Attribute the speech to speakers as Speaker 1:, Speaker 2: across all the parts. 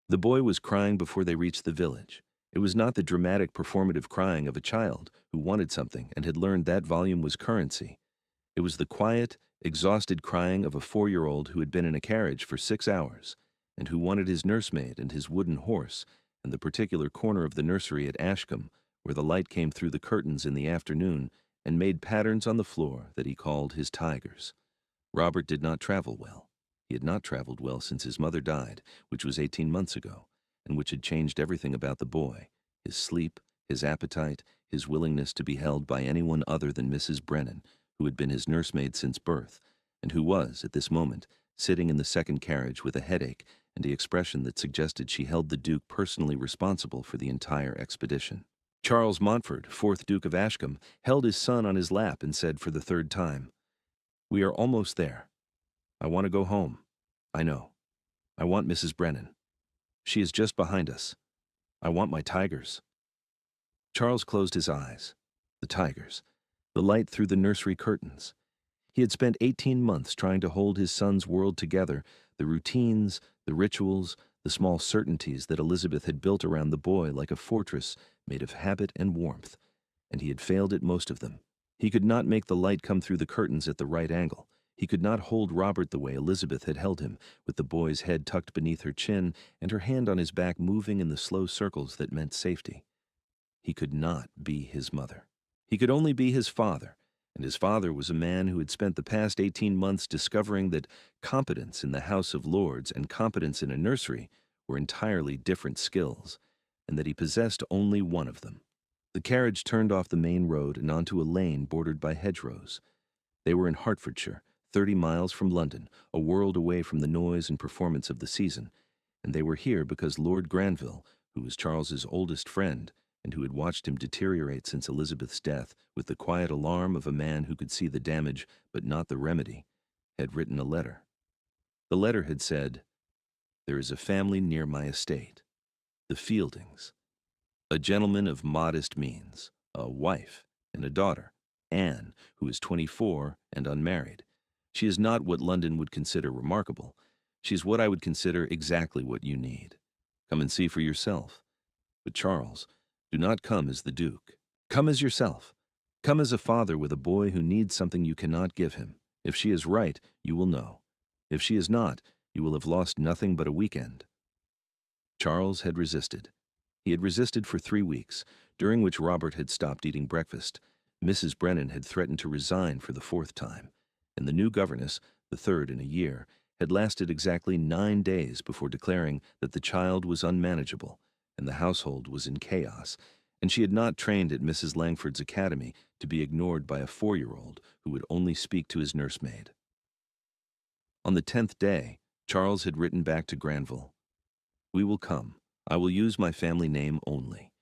Speaker 1: The boy was crying before they reached the village. It was not the dramatic performative crying of a child who wanted something and had learned that volume was currency. It was the quiet, exhausted crying of a 4-year-old who had been in a carriage for 6 hours and who wanted his nursemaid and his wooden horse and the particular corner of the nursery at Ashcombe where the light came through the curtains in the afternoon and made patterns on the floor that he called his tigers. Robert did not travel well. He had not traveled well since his mother died, which was 18 months ago, and which had changed everything about the boy: his sleep, his appetite, his willingness to be held by anyone other than Mrs. Brennan, who had been his nursemaid since birth, and who was, at this moment, sitting in the second carriage with a headache and the expression that suggested she held the Duke personally responsible for the entire expedition. Charles Montfort, 4th Duke of Ashcombe, held his son on his lap and said for the third time, "We are almost there. I want to go home. I know. I want Mrs. Brennan. She is just behind us. I want my tigers." Charles closed his eyes. The tigers. The light through the nursery curtains. He had spent 18 months trying to hold his son's world together, the routines, the rituals, the small certainties that Elizabeth had built around the boy like a fortress made of habit and warmth, and he had failed at most of them. He could not make the light come through the curtains at the right angle. He could not hold Robert the way Elizabeth had held him, with the boy's head tucked beneath her chin and her hand on his back moving in the slow circles that meant safety. He could not be his mother. He could only be his father, and his father was a man who had spent the past 18 months discovering that competence in the House of Lords and competence in a nursery were entirely different skills, and that he possessed only one of them. The carriage turned off the main road and onto a lane bordered by hedgerows. They were in Hertfordshire, 30 miles from London, a world away from the noise and performance of the season, and they were here because Lord Granville, who was Charles's oldest friend, and who had watched him deteriorate since Elizabeth's death with the quiet alarm of a man who could see the damage but not the remedy, had written a letter. The letter had said, "There is a family near my estate, the Fieldings, a gentleman of modest means, a wife and a daughter, Anne, who is 24 and unmarried. She is not what London would consider remarkable. She is what I would consider exactly what you need. Come and see for yourself. But Charles, do not come as the Duke. Come as yourself. Come as a father with a boy who needs something you cannot give him. If she is right, you will know. If she is not, you will have lost nothing but a weekend." Charles had resisted. He had resisted for 3 weeks, during which Robert had stopped eating breakfast. Mrs. Brennan had threatened to resign for the 4th time, and the new governess, the 3rd in a year, had lasted exactly 9 days before declaring that the child was unmanageable and the household was in chaos, and she had not trained at Mrs. Langford's academy to be ignored by a 4-year-old who would only speak to his nursemaid. On the 10th day, Charles had written back to Granville, "We will come. I will use my family name only.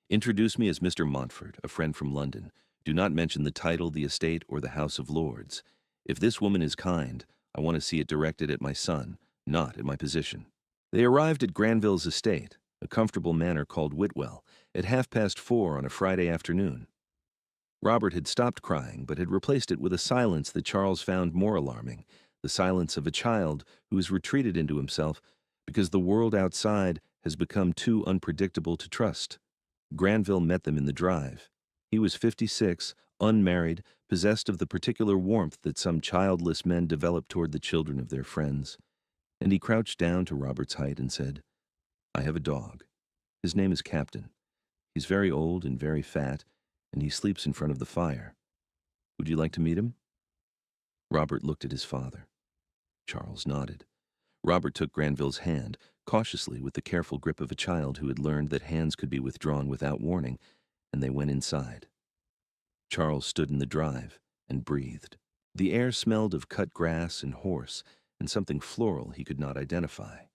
Speaker 1: Introduce me as Mr. Montfort, a friend from London. Do not mention the title, the estate, or the House of Lords. If this woman is kind, I want to see it directed at my son, not at my position." They arrived at Granville's estate, a comfortable manor called Whitwell, at 4:30 on a Friday afternoon. Robert had stopped crying, but had replaced it with a silence that Charles found more alarming, the silence of a child who has retreated into himself because the world outside has become too unpredictable to trust. Granville met them in the drive. He was 56, unmarried, possessed of the particular warmth that some childless men develop toward the children of their friends, and he crouched down to Robert's height and said, "I have a dog. His name is Captain. He's very old and very fat, and he sleeps in front of the fire. Would you like to meet him?" Robert looked at his father. Charles nodded. Robert took Granville's hand, cautiously with the careful grip of a child who had learned that hands could be withdrawn without warning, and they went inside. Charles stood in the drive and breathed. The air smelled of cut grass and horse, and something floral he could not identify,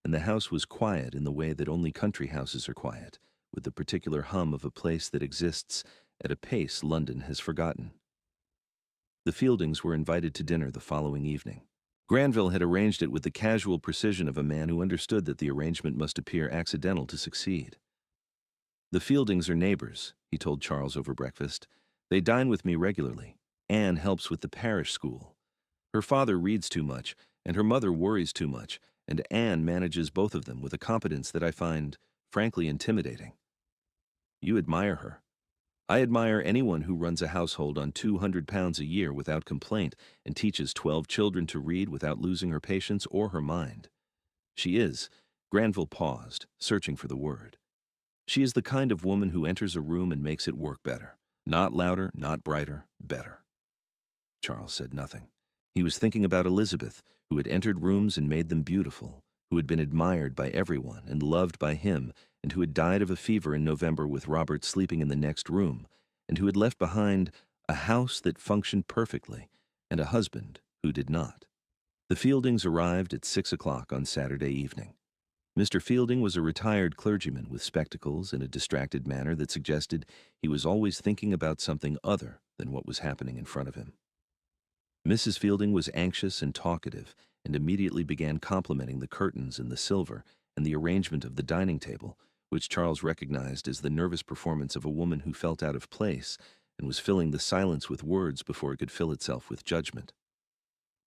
Speaker 1: and the house was quiet in the way that only country houses are quiet, with the particular hum of a place that exists at a pace London has forgotten. The Fieldings were invited to dinner the following evening. Granville had arranged it with the casual precision of a man who understood that the arrangement must appear accidental to succeed. "The Fieldings are neighbors," he told Charles over breakfast. "They dine with me regularly. Anne helps with the parish school. Her father reads too much, and her mother worries too much, and Anne manages both of them with a competence that I find, frankly, intimidating. You admire her. I admire anyone who runs a household on 200 pounds a year without complaint and teaches 12 children to read without losing her patience or her mind. She is, Granville paused, searching for the word. She is the kind of woman who enters a room and makes it work better. Not louder, not brighter, better. Charles said nothing. He was thinking about Elizabeth, who had entered rooms and made them beautiful, who had been admired by everyone and loved by him, and who had died of a fever in November with Robert sleeping in the next room, and who had left behind a house that functioned perfectly and a husband who did not. The Fieldings arrived at 6 o'clock on Saturday evening. Mr. Fielding was a retired clergyman with spectacles and a distracted manner that suggested he was always thinking about something other than what was happening in front of him. Mrs. Fielding was anxious and talkative and immediately began complimenting the curtains and the silver and the arrangement of the dining table, which Charles recognized as the nervous performance of a woman who felt out of place and was filling the silence with words before it could fill itself with judgment.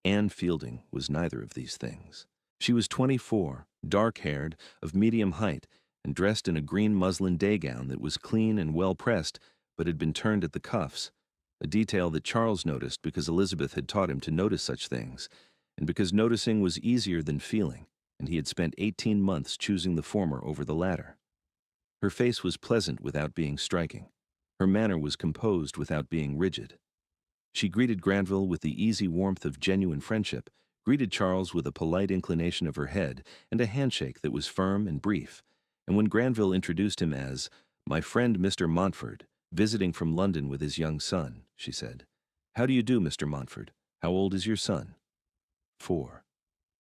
Speaker 1: Anne Fielding was neither of these things. She was 24, dark-haired, of medium height, and dressed in a green muslin day gown that was clean and well-pressed, but had been turned at the cuffs, a detail that Charles noticed because Elizabeth had taught him to notice such things, and because noticing was easier than feeling, and he had spent 18 months choosing the former over the latter. Her face was pleasant without being striking. Her manner was composed without being rigid. She greeted Granville with the easy warmth of genuine friendship, greeted Charles with a polite inclination of her head and a handshake that was firm and brief, and when Granville introduced him as, "My friend Mr. Montford, visiting from London with his young son," she said, "How do you do, Mr. Montford? How old is your son?" 4.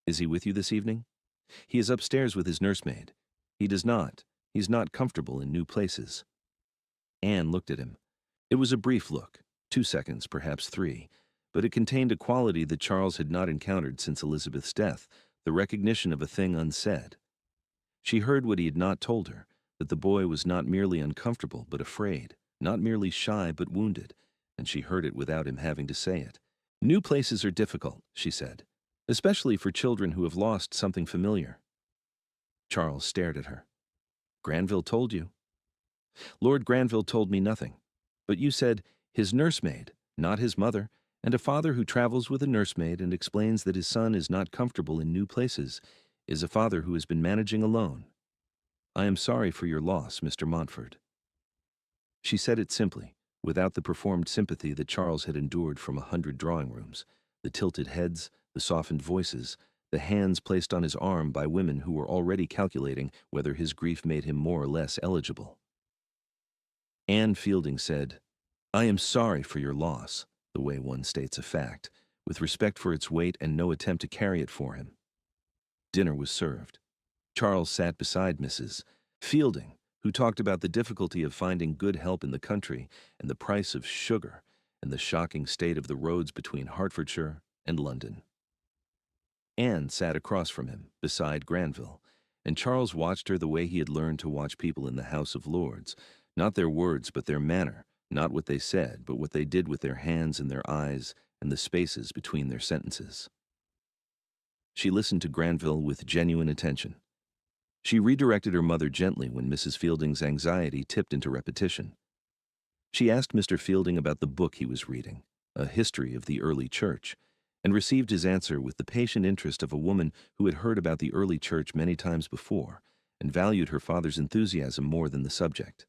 Speaker 1: "Is he with you this evening?" "He is upstairs with his nursemaid." "He does not. He's not comfortable in new places." Anne looked at him. It was a brief look, 2 seconds, perhaps 3, but it contained a quality that Charles had not encountered since Elizabeth's death, the recognition of a thing unsaid. She heard what he had not told her, that the boy was not merely uncomfortable but afraid, not merely shy but wounded, and she heard it without him having to say it. "New places are difficult," she said, "especially for children who have lost something familiar." Charles stared at her. "Granville told you." "Lord Granville told me nothing. But you said, his nursemaid, not his mother, and a father who travels with a nursemaid and explains that his son is not comfortable in new places is a father who has been managing alone. I am sorry for your loss, Mr. Montford." She said it simply, without the performed sympathy that Charles had endured from 100 drawing rooms, the tilted heads, the softened voices, the hands placed on his arm by women who were already calculating whether his grief made him more or less eligible. Anne Fielding said, "I am sorry for your loss," the way one states a fact, with respect for its weight and no attempt to carry it for him. Dinner was served. Charles sat beside Mrs. Fielding, who talked about the difficulty of finding good help in the country and the price of sugar and the shocking state of the roads between Hertfordshire and London. Anne sat across from him, beside Granville, and Charles watched her the way he had learned to watch people in the House of Lords, not their words but their manner, not what they said, but what they did with their hands and their eyes and the spaces between their sentences. She listened to Granville with genuine attention. She redirected her mother gently when Mrs. Fielding's anxiety tipped into repetition. She asked Mr. Fielding about the book he was reading, A History of the Early Church, and received his answer with the patient interest of a woman who had heard about the early church many times before and valued her father's enthusiasm more than the subject.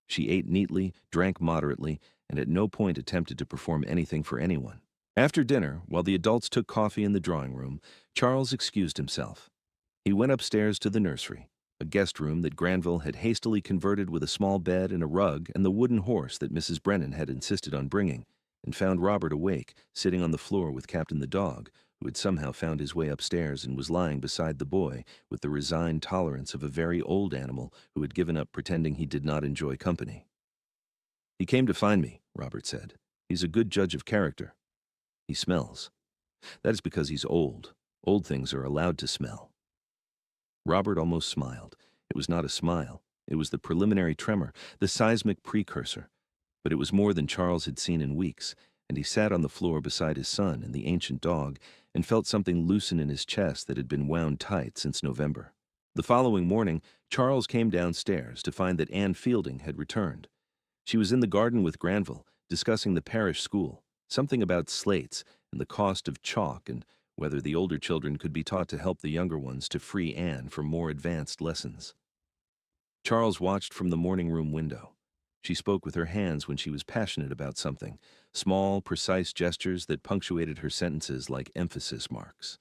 Speaker 1: She ate neatly, drank moderately, and at no point attempted to perform anything for anyone. After dinner, while the adults took coffee in the drawing room, Charles excused himself. He went upstairs to the nursery, a guest room that Granville had hastily converted with a small bed and a rug and the wooden horse that Mrs. Brennan had insisted on bringing, and found Robert awake, sitting on the floor with Captain the dog, who had somehow found his way upstairs and was lying beside the boy with the resigned tolerance of a very old animal who had given up pretending he did not enjoy company. "He came to find me," Robert said. "He's a good judge of character. He smells. That is because he's old. Old things are allowed to smell." Robert almost smiled. It was not a smile. It was the preliminary tremor, the seismic precursor. But it was more than Charles had seen in weeks, and he sat on the floor beside his son and the ancient dog and felt something loosen in his chest that had been wound tight since November. The following morning, Charles came downstairs to find that Anne Fielding had returned. She was in the garden with Granville, discussing the parish school, something about slates and the cost of chalk and whether the older children could be taught to help the younger ones to free Anne for more advanced lessons. Charles watched from the morning room window. She spoke with her hands when she was passionate about something, small, precise gestures that punctuated her sentences like emphasis marks.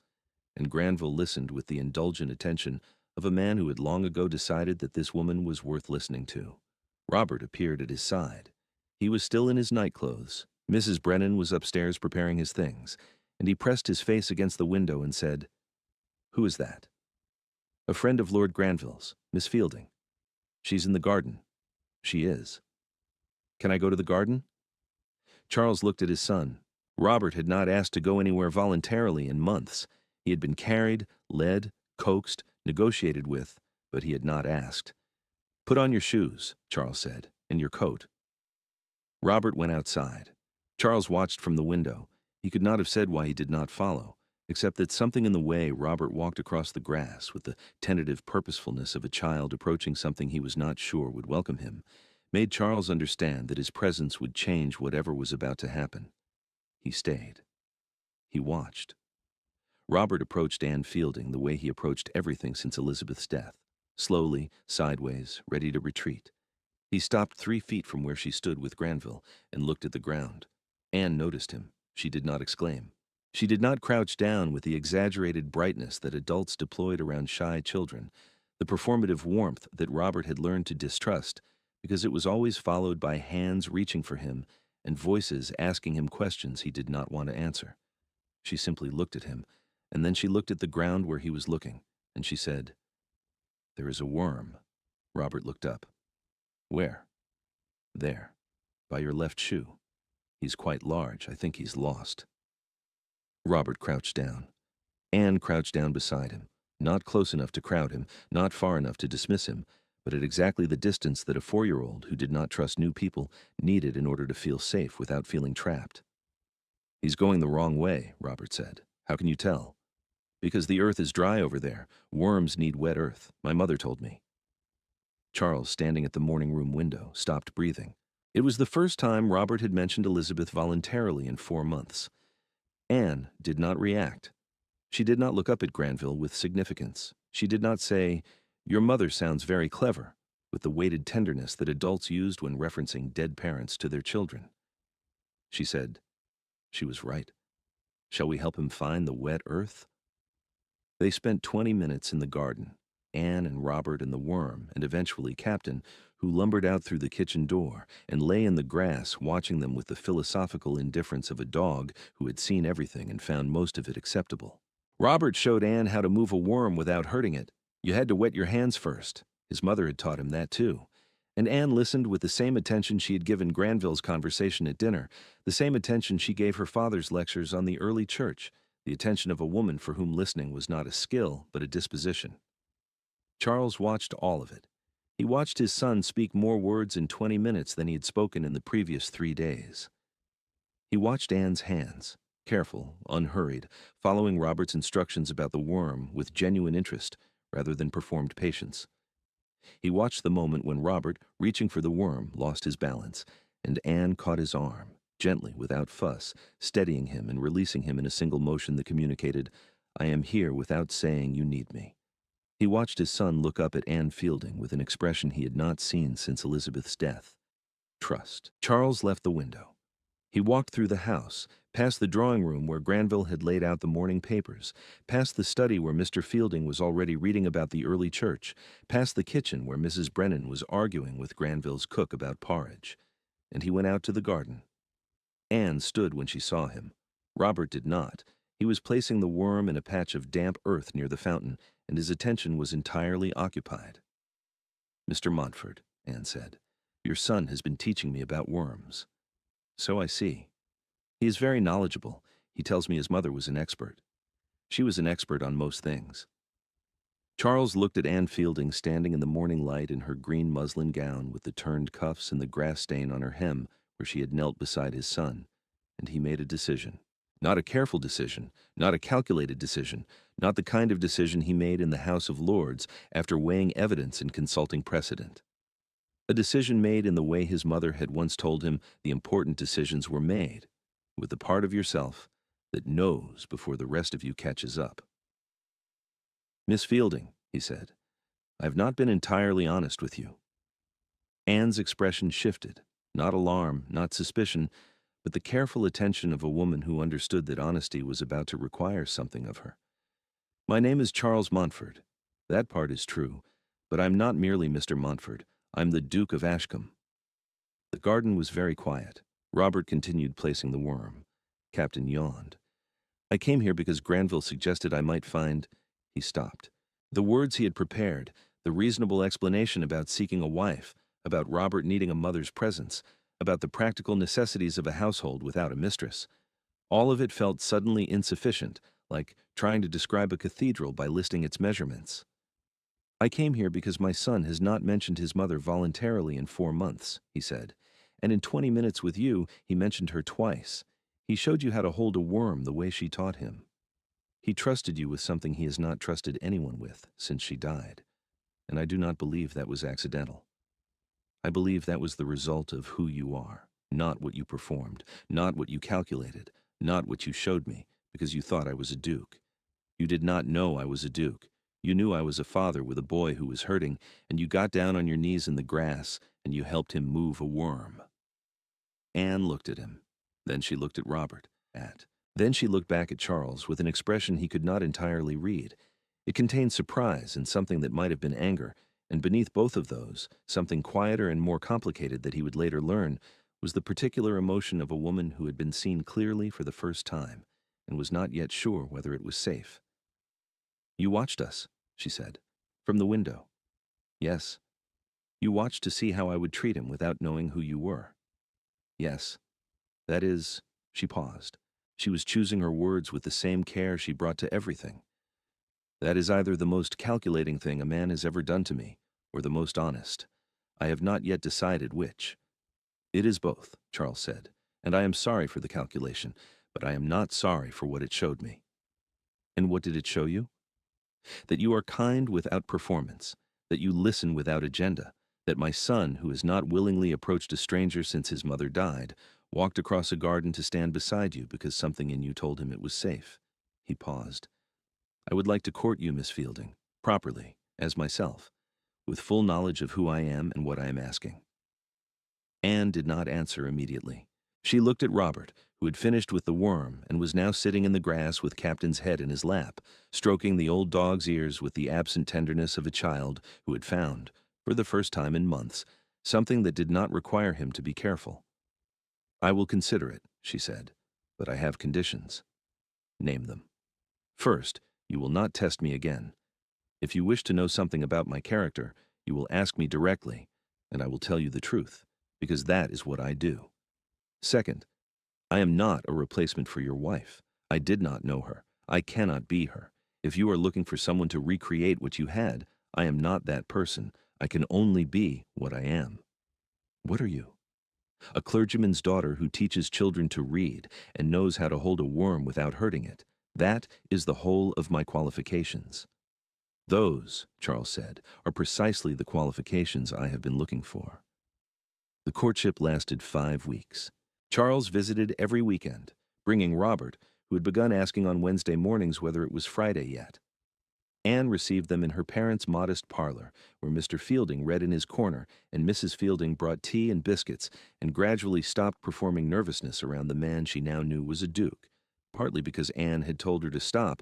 Speaker 1: And Granville listened with the indulgent attention of a man who had long ago decided that this woman was worth listening to. Robert appeared at his side. He was still in his nightclothes. Mrs. Brennan was upstairs preparing his things, and he pressed his face against the window and said, "Who is that?" "A friend of Lord Granville's, Miss Fielding." "She's in the garden." "She is." "Can I go to the garden?" Charles looked at his son. Robert had not asked to go anywhere voluntarily in months. He had been carried, led, coaxed, negotiated with, but he had not asked. "Put on your shoes," Charles said, "and your coat." Robert went outside. Charles watched from the window. He could not have said why he did not follow, except that something in the way Robert walked across the grass with the tentative purposefulness of a child approaching something he was not sure would welcome him, made Charles understand that his presence would change whatever was about to happen. He stayed. He watched. Robert approached Anne Fielding the way he approached everything since Elizabeth's death, slowly, sideways, ready to retreat. He stopped 3 feet from where she stood with Granville and looked at the ground. Anne noticed him. She did not exclaim. She did not crouch down with the exaggerated brightness that adults deployed around shy children, the performative warmth that Robert had learned to distrust because it was always followed by hands reaching for him and voices asking him questions he did not want to answer. She simply looked at him, and then she looked at the ground where he was looking, and she said, "There is a worm." Robert looked up. "Where?" "There, by your left shoe. He's quite large. I think he's lost." Robert crouched down. Anne crouched down beside him, not close enough to crowd him, not far enough to dismiss him, but at exactly the distance that a 4-year-old who did not trust new people needed in order to feel safe without feeling trapped. "He's going the wrong way," Robert said. "How can you tell?" "Because the earth is dry over there. Worms need wet earth. My mother told me." Charles, standing at the morning room window, stopped breathing. It was the first time Robert had mentioned Elizabeth voluntarily in 4 months. Anne did not react. She did not look up at Granville with significance. She did not say, "Your mother sounds very clever," with the weighted tenderness that adults used when referencing dead parents to their children. She said, "She was right. Shall we help him find the wet earth?" They spent 20 minutes in the garden, Anne and Robert and the worm, and eventually Captain, who lumbered out through the kitchen door and lay in the grass watching them with the philosophical indifference of a dog who had seen everything and found most of it acceptable. Robert showed Anne how to move a worm without hurting it. You had to wet your hands first. His mother had taught him that too. And Anne listened with the same attention she had given Granville's conversation at dinner, the same attention she gave her father's lectures on the early church, the attention of a woman for whom listening was not a skill but a disposition. Charles watched all of it. He watched his son speak more words in 20 minutes than he had spoken in the previous 3 days. He watched Anne's hands, careful, unhurried, following Robert's instructions about the worm with genuine interest rather than performed patience. He watched the moment when Robert, reaching for the worm, lost his balance, and Anne caught his arm, gently, without fuss, steadying him and releasing him in a single motion that communicated, "I am here without saying you need me." He watched his son look up at Anne Fielding with an expression he had not seen since Elizabeth's death. Trust. Charles left the window. He walked through the house, past the drawing room where Granville had laid out the morning papers, past the study where Mr. Fielding was already reading about the early church, past the kitchen where Mrs. Brennan was arguing with Granville's cook about porridge, and he went out to the garden. Anne stood when she saw him. Robert did not. He was placing the worm in a patch of damp earth near the fountain, and his attention was entirely occupied. "Mr. Montfort," Anne said, "your son has been teaching me about worms." "So I see. He is very knowledgeable. He tells me his mother was an expert. She was an expert on most things." Charles looked at Anne Fielding standing in the morning light in her green muslin gown with the turned cuffs and the grass stain on her hem where she had knelt beside his son. and he made a decision. Not a careful decision, not a calculated decision, not the kind of decision he made in the House of Lords after weighing evidence and consulting precedent. A decision made in the way his mother had once told him the important decisions were made, with the part of yourself that knows before the rest of you catches up. "Miss Fielding," he said, "I've not been entirely honest with you." Anne's expression shifted, not alarm, not suspicion, but the careful attention of a woman who understood that honesty was about to require something of her. "My name is Charles Montfort. That part is true, but I'm not merely Mr. Montfort. I'm the Duke of Ashcombe." The garden was very quiet. Robert continued placing the worm. Captain yawned. "I came here because Granville suggested I might find—" He stopped. The words he had prepared, the reasonable explanation about seeking a wife, about Robert needing a mother's presence, about the practical necessities of a household without a mistress, all of it felt suddenly insufficient, like trying to describe a cathedral by listing its measurements. "I came here because my son has not mentioned his mother voluntarily in 4 months," he said, "and in 20 minutes with you, he mentioned her twice. He showed you how to hold a worm the way she taught him. He trusted you with something he has not trusted anyone with since she died, and I do not believe that was accidental. I believe that was the result of who you are, not what you performed, not what you calculated, not what you showed me, because you thought I was a duke. You did not know I was a duke. You knew I was a father with a boy who was hurting, and you got down on your knees in the grass, and you helped him move a worm." Anne looked at him. Then she looked at Robert. Then she looked back at Charles with an expression he could not entirely read. It contained surprise and something that might have been anger, and beneath both of those, something quieter and more complicated that he would later learn, was the particular emotion of a woman who had been seen clearly for the first time and was not yet sure whether it was safe. "You watched us," she said, "from the window." "Yes." "You watched to see how I would treat him without knowing who you were." "Yes. That is—" She paused. She was choosing her words with the same care she brought to everything. "That is either the most calculating thing a man has ever done to me, or the most honest. I have not yet decided which." "It is both," Charles said, "and I am sorry for the calculation, but I am not sorry for what it showed me." "And what did it show you?" "That you are kind without performance, that you listen without agenda, that my son, who has not willingly approached a stranger since his mother died, walked across a garden to stand beside you because something in you told him it was safe." He paused. "I would like to court you, Miss Fielding, properly, as myself, with full knowledge of who I am and what I am asking." Anne did not answer immediately. She looked at Robert, who had finished with the worm and was now sitting in the grass with Captain's head in his lap, stroking the old dog's ears with the absent tenderness of a child who had found, for the first time in months, something that did not require him to be careful. "I will consider it," she said, "but I have conditions." "Name them." "First, you will not test me again. If you wish to know something about my character, you will ask me directly, and I will tell you the truth, because that is what I do. Second, I am not a replacement for your wife. I did not know her. I cannot be her. If you are looking for someone to recreate what you had, I am not that person. I can only be what I am." "What are you?" "A clergyman's daughter who teaches children to read and knows how to hold a worm without hurting it. That is the whole of my qualifications." "Those," Charles said, "are precisely the qualifications I have been looking for." The courtship lasted 5 weeks. Charles visited every weekend, bringing Robert, who had begun asking on Wednesday mornings whether it was Friday yet. Anne received them in her parents' modest parlor, where Mr. Fielding read in his corner, and Mrs. Fielding brought tea and biscuits, and gradually stopped performing nervousness around the man she now knew was a duke, partly because Anne had told her to stop,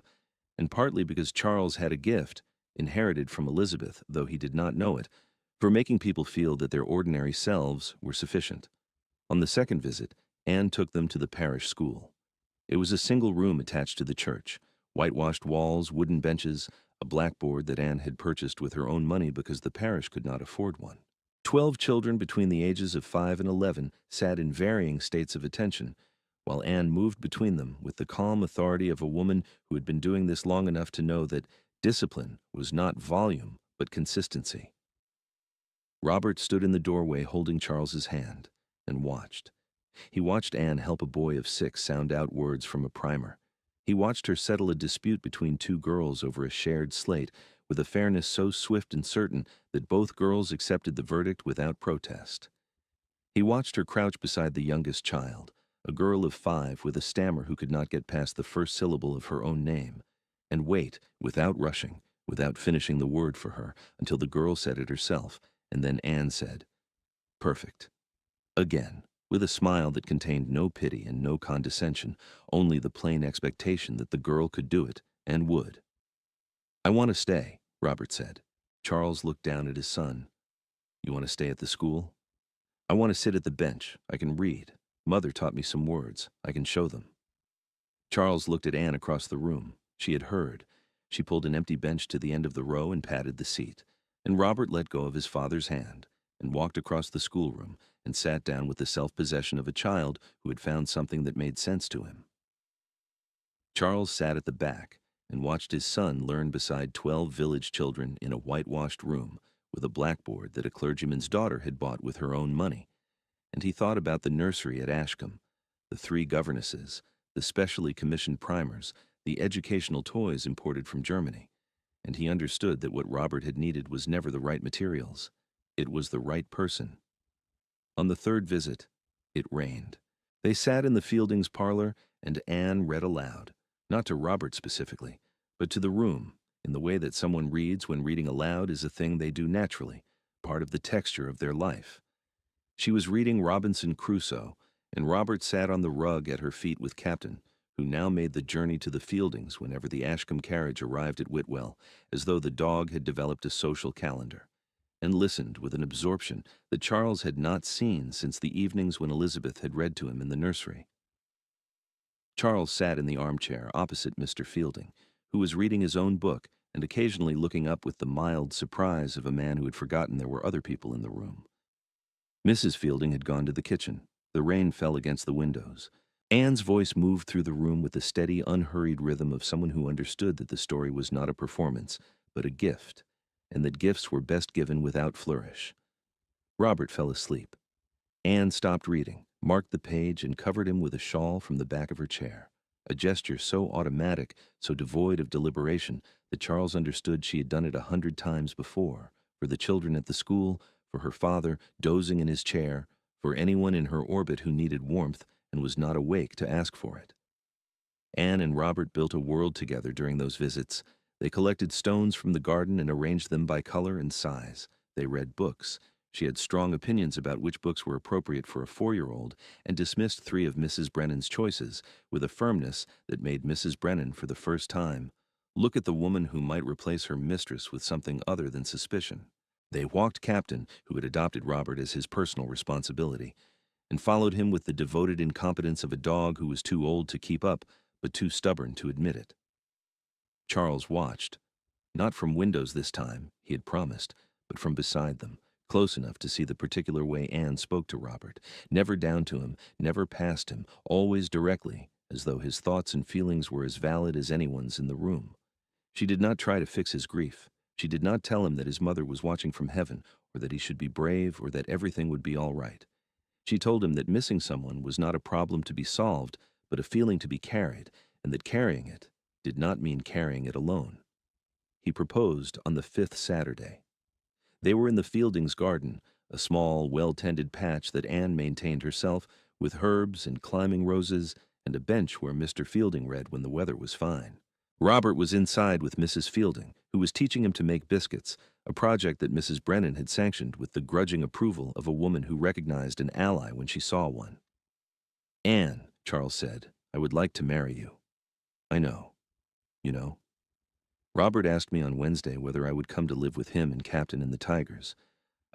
Speaker 1: and partly because Charles had a gift, inherited from Elizabeth, though he did not know it, for making people feel that their ordinary selves were sufficient. On the second visit, Anne took them to the parish school. It was a single room attached to the church, whitewashed walls, wooden benches, a blackboard that Anne had purchased with her own money because the parish could not afford one. 12 children between the ages of 5 and 11 sat in varying states of attention, while Anne moved between them with the calm authority of a woman who had been doing this long enough to know that discipline was not volume, but consistency. Robert stood in the doorway holding Charles's hand and watched. He watched Anne help a boy of 6 sound out words from a primer. He watched her settle a dispute between two girls over a shared slate with a fairness so swift and certain that both girls accepted the verdict without protest. He watched her crouch beside the youngest child, a girl of 5 with a stammer who could not get past the first syllable of her own name, and wait, without rushing, without finishing the word for her, until the girl said it herself, and then Anne said, "Perfect." Again, with a smile that contained no pity and no condescension, only the plain expectation that the girl could do it, and would. "I want to stay," Robert said. Charles looked down at his son. "You want to stay at the school?" "I want to sit at the bench. I can read. Mother taught me some words. I can show them." Charles looked at Anne across the room. She had heard. She pulled an empty bench to the end of the row and patted the seat. And Robert let go of his father's hand and walked across the schoolroom and sat down with the self-possession of a child who had found something that made sense to him. Charles sat at the back and watched his son learn beside 12 village children in a whitewashed room with a blackboard that a clergyman's daughter had bought with her own money. And he thought about the nursery at Ashcombe, the 3 governesses, the specially commissioned primers, the educational toys imported from Germany. And he understood that what Robert had needed was never the right materials. It was the right person. On the 3rd visit, it rained. They sat in the Fieldings' parlor, and Anne read aloud, not to Robert specifically, but to the room, in the way that someone reads when reading aloud is a thing they do naturally, part of the texture of their life. She was reading Robinson Crusoe, and Robert sat on the rug at her feet with Captain, who now made the journey to the Fieldings whenever the Ashcombe carriage arrived at Whitwell, as though the dog had developed a social calendar, and listened with an absorption that Charles had not seen since the evenings when Elizabeth had read to him in the nursery. Charles sat in the armchair opposite Mr. Fielding, who was reading his own book and occasionally looking up with the mild surprise of a man who had forgotten there were other people in the room. Mrs. Fielding had gone to the kitchen. The rain fell against the windows. Anne's voice moved through the room with the steady, unhurried rhythm of someone who understood that the story was not a performance, but a gift, and that gifts were best given without flourish. Robert fell asleep. Anne stopped reading, marked the page, and covered him with a shawl from the back of her chair, a gesture so automatic, so devoid of deliberation, that Charles understood she had done it 100 times before, for the children at the school, for her father dozing in his chair, for anyone in her orbit who needed warmth and was not awake to ask for it. Anne and Robert built a world together during those visits. They collected stones from the garden and arranged them by color and size. They read books. She had strong opinions about which books were appropriate for a 4-year-old and dismissed 3 of Mrs. Brennan's choices with a firmness that made Mrs. Brennan, for the first time, look at the woman who might replace her mistress with something other than suspicion. They walked Captain, who had adopted Robert as his personal responsibility, and followed him with the devoted incompetence of a dog who was too old to keep up, but too stubborn to admit it. Charles watched, not from windows this time, he had promised, but from beside them, close enough to see the particular way Anne spoke to Robert, never down to him, never past him, always directly, as though his thoughts and feelings were as valid as anyone's in the room. She did not try to fix his grief. She did not tell him that his mother was watching from heaven, or that he should be brave, or that everything would be all right. She told him that missing someone was not a problem to be solved, but a feeling to be carried, and that carrying it did not mean carrying it alone. He proposed on the 5th Saturday. They were in the Fieldings' garden, a small, well-tended patch that Anne maintained herself, with herbs and climbing roses, and a bench where Mr. Fielding read when the weather was fine. Robert was inside with Mrs. Fielding, who was teaching him to make biscuits, a project that Mrs. Brennan had sanctioned with the grudging approval of a woman who recognized an ally when she saw one. "Anne," Charles said, "I would like to marry you." "I know. You know. Robert asked me on Wednesday whether I would come to live with him and Captain and the Tigers.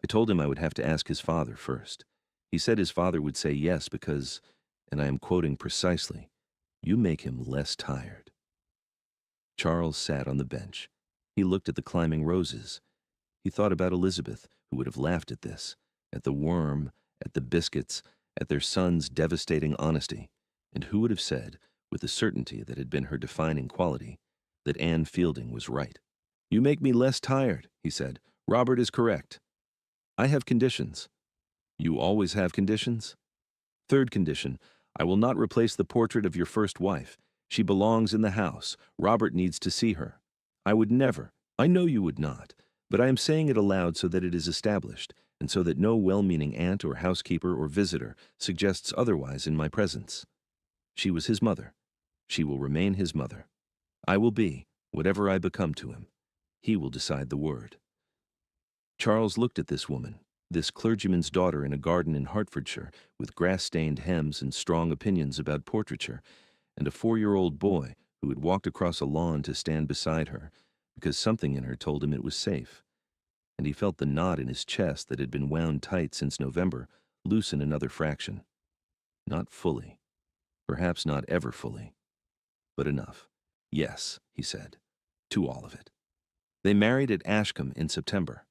Speaker 1: I told him I would have to ask his father first. He said his father would say yes because, and I am quoting precisely, you make him less tired." Charles sat on the bench. He looked at the climbing roses. He thought about Elizabeth, who would have laughed at this, at the worm, at the biscuits, at their son's devastating honesty, and who would have said, with the certainty that had been her defining quality, that Anne Fielding was right. "You make me less tired," he said. "Robert is correct. I have conditions." "You always have conditions?" Third condition, I will not replace the portrait of your first wife. She belongs in the house. Robert needs to see her. I would never. I know you would not. But I am saying it aloud so that it is established, and so that no well-meaning aunt or housekeeper or visitor suggests otherwise in my presence. She was his mother. She will remain his mother. I will be, whatever I become to him. He will decide the word. Charles looked at this woman, this clergyman's daughter in a garden in Hertfordshire, with grass-stained hems and strong opinions about portraiture, and a 4-year-old boy who had walked across a lawn to stand beside her, because something in her told him it was safe. And he felt the knot in his chest that had been wound tight since November loosen another fraction. Not fully. Perhaps not ever fully. But enough. Yes, he said, to all of it. They married at Ashcombe in September.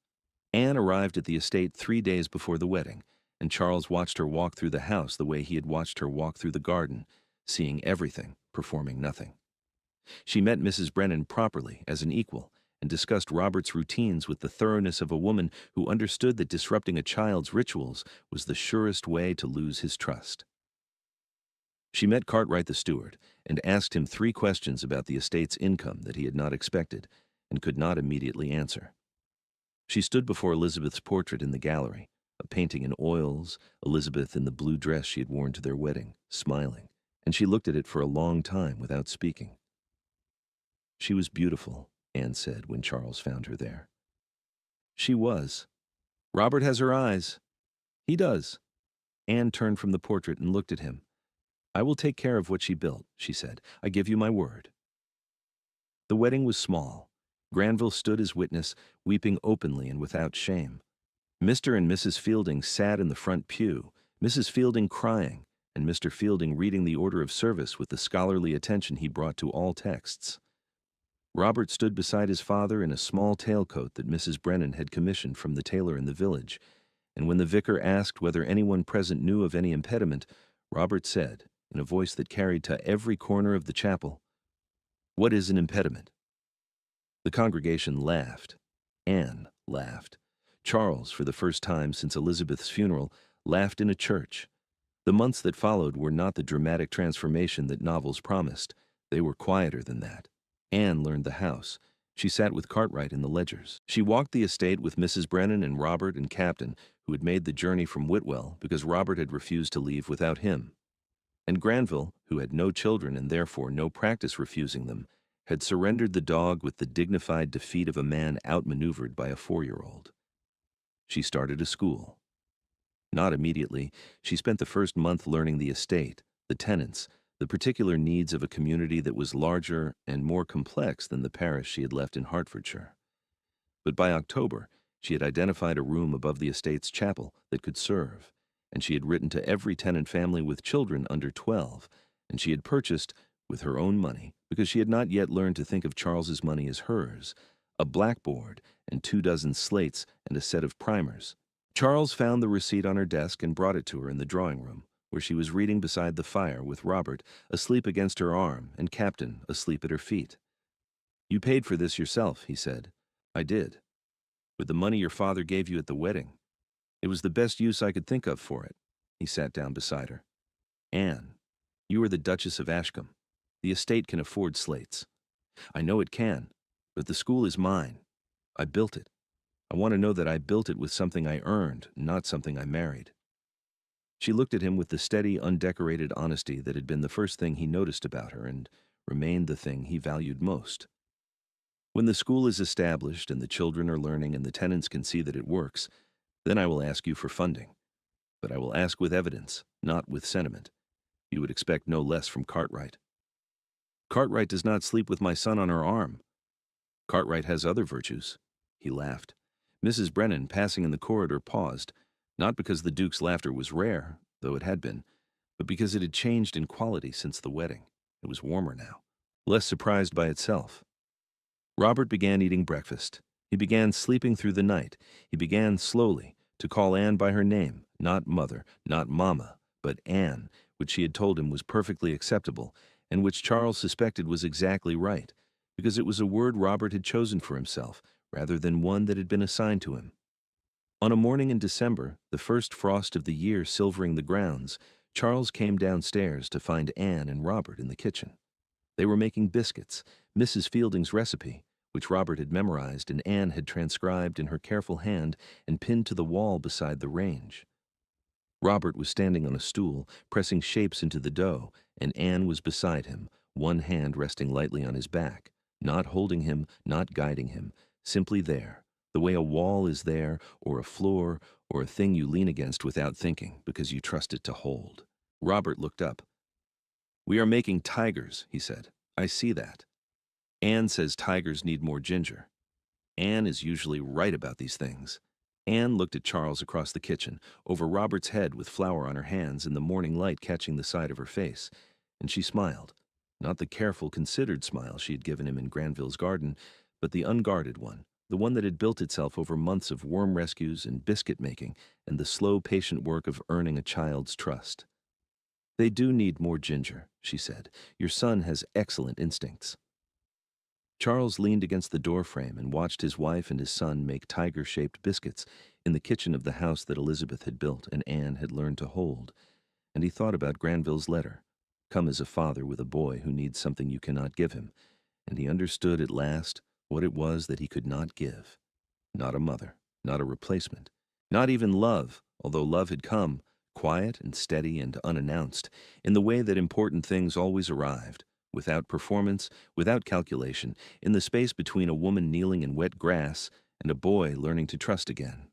Speaker 1: Anne arrived at the estate 3 days before the wedding, and Charles watched her walk through the house the way he had watched her walk through the garden, seeing everything, performing nothing. She met Mrs. Brennan properly, as an equal, and discussed Robert's routines with the thoroughness of a woman who understood that disrupting a child's rituals was the surest way to lose his trust. She met Cartwright the steward, and asked him 3 questions about the estate's income that he had not expected, and could not immediately answer. She stood before Elizabeth's portrait in the gallery, a painting in oils, Elizabeth in the blue dress she had worn to their wedding, smiling, and she looked at it for a long time without speaking. She was beautiful, Anne said when Charles found her there. She was. Robert has her eyes. He does. Anne turned from the portrait and looked at him. I will take care of what she built, she said. I give you my word. The wedding was small. Granville stood as witness, weeping openly and without shame. Mr. and Mrs. Fielding sat in the front pew, Mrs. Fielding crying, and Mr. Fielding reading the order of service with the scholarly attention he brought to all texts. Robert stood beside his father in a small tailcoat that Mrs. Brennan had commissioned from the tailor in the village, and when the vicar asked whether anyone present knew of any impediment, Robert said, in a voice that carried to every corner of the chapel, "What is an impediment?" The congregation laughed. Anne laughed. Charles, for the first time since Elizabeth's funeral, laughed in a church. The months that followed were not the dramatic transformation that novels promised. They were quieter than that. Anne learned the house. She sat with Cartwright in the ledgers. She walked the estate with Mrs. Brennan and Robert and Captain, who had made the journey from Whitwell because Robert had refused to leave without him. And Granville, who had no children and therefore no practice refusing them, had surrendered the dog with the dignified defeat of a man outmaneuvered by a 4-year-old. She started a school. Not immediately. She spent the first month learning the estate, the tenants, the particular needs of a community that was larger and more complex than the parish she had left in Hertfordshire. But by October, she had identified a room above the estate's chapel that could serve, and she had written to every tenant family with children under 12, and she had purchased, with her own money, because she had not yet learned to think of Charles's money as hers, a blackboard and 24 slates and a set of primers. Charles found the receipt on her desk and brought it to her in the drawing room, where she was reading beside the fire with Robert asleep against her arm and Captain asleep at her feet. "You paid for this yourself," he said. "I did. With the money your father gave you at the wedding. It was the best use I could think of for it." He sat down beside her. "Anne, you are the Duchess of Ashcombe. The estate can afford slates. I know it can, but the school is mine. I built it. I want to know that I built it with something I earned, not something I married." She looked at him with the steady, undecorated honesty that had been the first thing he noticed about her and remained the thing he valued most. "When the school is established and the children are learning and the tenants can see that it works, then I will ask you for funding. But I will ask with evidence, not with sentiment. You would expect no less from Cartwright." "Cartwright does not sleep with my son on her arm." "Cartwright has other virtues." He laughed. Mrs. Brennan, passing in the corridor, paused, not because the Duke's laughter was rare, though it had been, but because it had changed in quality since the wedding. It was warmer now, less surprised by itself. Robert began eating breakfast. He began sleeping through the night. He began slowly to call Anne by her name, not mother, not mamma, but Anne, which she had told him was perfectly acceptable, and which Charles suspected was exactly right, because it was a word Robert had chosen for himself, rather than one that had been assigned to him. On a morning in December, the first frost of the year silvering the grounds, Charles came downstairs to find Anne and Robert in the kitchen. They were making biscuits, Mrs. Fielding's recipe, which Robert had memorized and Anne had transcribed in her careful hand and pinned to the wall beside the range. Robert was standing on a stool, pressing shapes into the dough, and Anne was beside him, one hand resting lightly on his back, not holding him, not guiding him, simply there, the way a wall is there, or a floor, or a thing you lean against without thinking, because you trust it to hold. Robert looked up. "We are making tigers," he said. "I see that. Anne says tigers need more ginger. Anne is usually right about these things." Anne looked at Charles across the kitchen, over Robert's head with flour on her hands and the morning light catching the side of her face, and she smiled. Not the careful, considered smile she had given him in Granville's garden, but the unguarded one, the one that had built itself over months of worm rescues and biscuit making and the slow, patient work of earning a child's trust. "They do need more ginger," she said. "Your son has excellent instincts." Charles leaned against the doorframe and watched his wife and his son make tiger-shaped biscuits in the kitchen of the house that Elizabeth had built and Anne had learned to hold, and he thought about Granville's letter, "Come as a father with a boy who needs something you cannot give him," and he understood at last what it was that he could not give. Not a mother, not a replacement, not even love, although love had come, quiet and steady and unannounced, in the way that important things always arrived, without performance, without calculation, in the space between a woman kneeling in wet grass and a boy learning to trust again.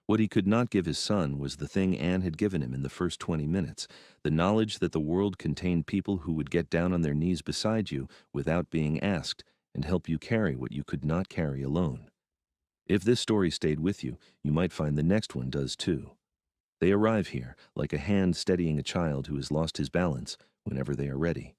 Speaker 1: What he could not give his son was the thing Anne had given him in the first 20 minutes, the knowledge that the world contained people who would get down on their knees beside you without being asked and help you carry what you could not carry alone. If this story stayed with you, you might find the next one does too. They arrive here, like a hand steadying a child who has lost his balance, whenever they are ready.